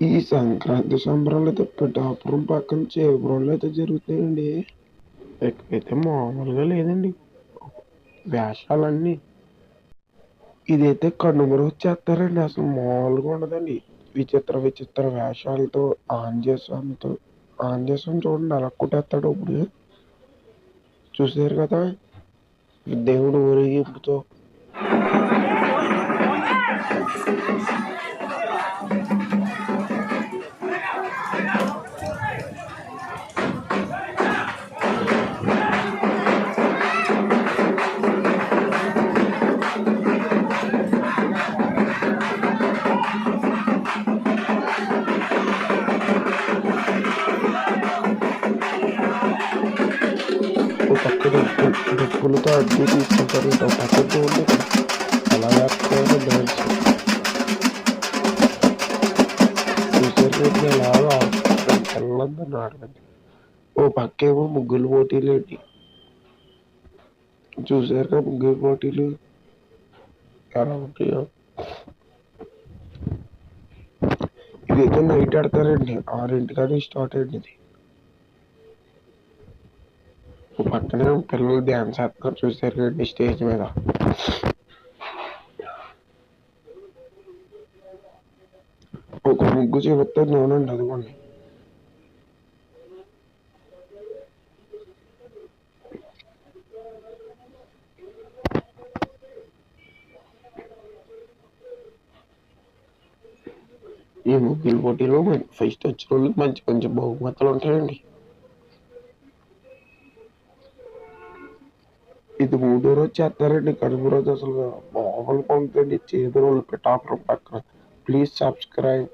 ఈ సంక్రాంతి సంబరాలైతే పిఠాపురం పక్కన చేబ్రోలులో అయితే జరుగుతాయండి. ఇక్కడైతే మామూలుగా లేదండి వేషాలన్నీ. ఇదైతే కనుమ రోజు చేస్తారండి. అసలు మామూలుగా ఉండదండి. విచిత్ర విచిత్ర వేషాలతో ఆంజనేయ స్వామి చూడండి అలా కొట్టేస్తాడు. ఇప్పుడు చూసారు కదా దేవుడు ఊరేగింపుతో. ఓ పక్క డప్పులతో అడ్డు తీసుకుంటారు. ఒక పక్క చూడండి ఎలా వేస్తారో డాన్స్. చూసారు కదా ఎలాగా తెల్లందరిని ఆడదండి. ఓ పక్కేమో ముగ్గులు పోటీలేంటి. చూసారు కదా ముగ్గురు పోటీలు ఎలా ఉంటాయో. ఇదైతే నైట్ ఆడతారండి. 6 స్టార్ట్ అయింది ఇది. ఓ పక్కనే పిల్లలు డ్యాన్స్ వేస్తారు. చూసారు కదండి స్టేజ్ మీద. ఒక ముగ్గు చూపిస్తే నూనండి అదిగోండి. ఈ ముగ్గుల పోటీలో ఫస్ట్ వచ్చిన వాళ్ళకి మంచి మంచి బహుమతులు ఉంటాయండి. ఇది 3వ రోజు చేస్తారండి. కనుమ రోజు అసలు మామూలుగా ఉంటుందండి. చేబ్రోలు పిఠాపురం పక్కన. Please subscribe.